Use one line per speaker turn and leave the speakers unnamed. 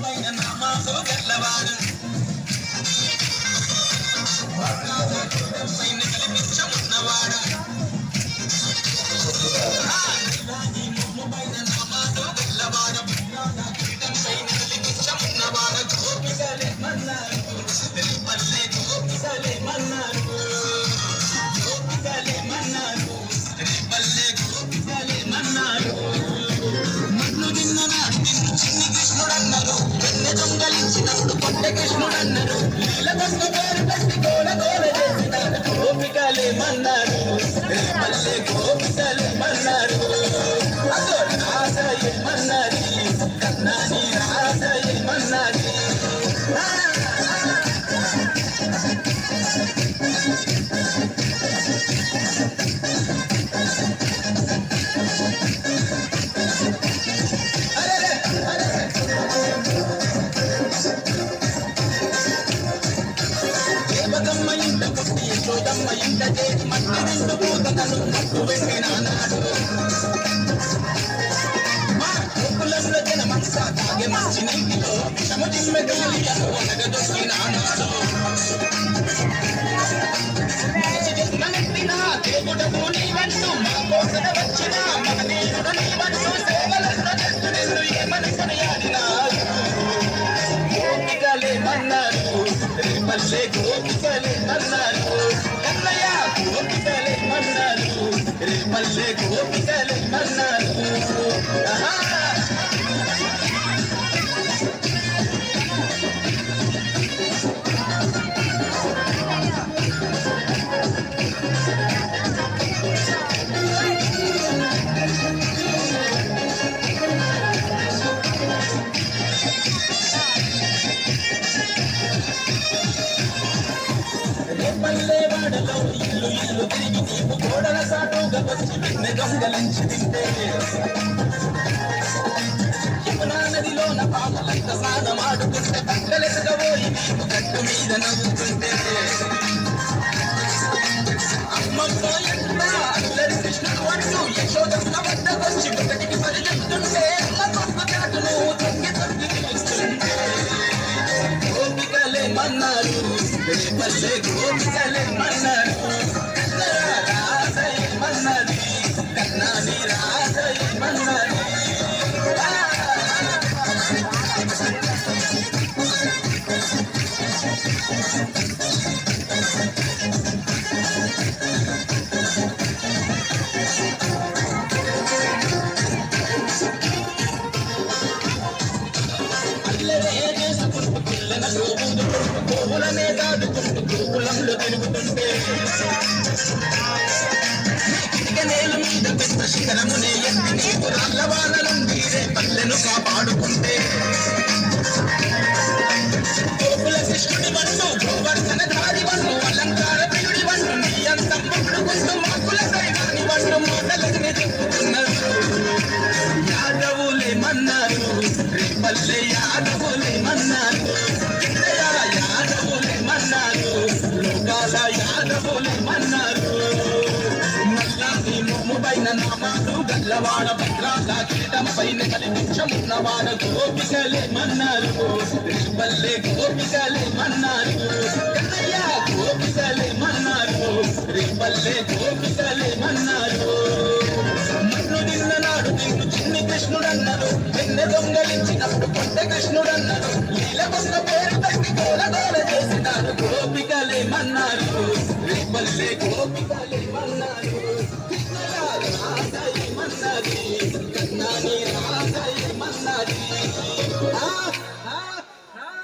పైన నామాతో గల్లవాడు పైన కల్పించమున్నవాడు పైన నామాతో గల్లవాడు పైన కల్పించమున్నవాడు గోపికలే మన్నారు పల్లె గోపికలే మన్నారు గోపికలే మన్నారు పల్లె గోపికలే మన్నారు మన్ను తిన్ననాడు నిన్ను చిన్ని కృష్ణుడన్నారు వెన్నె దొంగలించినప్పుడు కొట్ట కృష్ణుడన్నారు నీల దొంగ పేరు పెట్టి గోల గోల చేసినాడు గోపికలే మన్నారు పల్లె గోపికలే మన్నారు అదో రాస ఏమన్నది కన్నాని రాస ఏమన్నది దేవతమ్మ ఇంట పుట్టి యశోదమ్మ ఇంట చేరి మట్టి నిండు పూతను మట్టు పెట్టినాడు మా గోకులంలో జనమంతా తాగే మంచి నీటిలో విషము జిమ్మె గాలి అనగదొక్కినాడు దేవుడము నీవంటూ మా కోసన వచ్చిన మన దేవుడు నీవంటూ సేవలంతా చేస్తున్నెందు ఏమని కొనియాడినాడు గోపికలే మన్నారు పల్లె గోపికలే మన్నారు కన్నయ్య గోపికలే మన్నారు పల్లె గోపికలే మన్నారు పల్లెవాడలో ఇల్లు ఇల్లు తిరిగి నీవు గోడల సాటుగా వచ్చి వెన్నె దొంగలించి తింటే యమునా నదిలోన పాపలంత స్నానమాడుకుంటే పక్కలెసగబోయి నీవు గట్టు మీద నవ్వుతుంటే అమ్మమ్మో ఎంత అల్లరి కృష్ణుడు అంటూ యశోదమ్మ వద్దకొచ్చి ఒకటికి పరిగెత్తుంటే అమ్మ గొప్ప చాటును తొంగి తొంగి పిలుస్తుంటే గోపికలే మన్నారు పల్లె గోపికలే మన్నారు రాసయ్య మన్నది కన్నాని రాసయ్య మన్నది గోపులనే దాటుకుంటూ గోకులంలో తిరుగుతుంటే నేల మీద పెద్ద శిఖరమునే ఎత్తి నీకు రాళ్ళ వాళ్ళ నుండి పల్లెను కాపాడుకుంటే గోకుల కృష్ణుడి వండు గోవర్ధన ధారి వండు అలంకార ప్రియుడి వండు నీ అంతం పడుకుంటూ మాకుల సైవాని వండు మోటలని తిప్పుతున్నారు యాదవులే మన్నారు పల్లె యాదవులే మన్నారు యాదవులే మన్నారు లోకాల యాదవులే మన్నారు నల్లాని మోము పైన నామాలు గల్లవాడ భద్రాల కిరీటం పైన కల్పించమున్నవాడ గోపికలే మన్నారు పల్లె గోపికలే మన్నారు కన్నయ్య గోపికలే మన్నారు పల్లె గోపికలే మన్నారు మన్ను నిన్ననాడు నిన్ను చిన్ని కృష్ణుడన్నారు వెన్నె దొంగలించినప్పుడు కొట్ట కృష్ణుడన్నారు నీల కొత్త పేరు పెట్టి గోల గోల చేసినారు గోపికలే మన్నారు పల్లె గోపికలే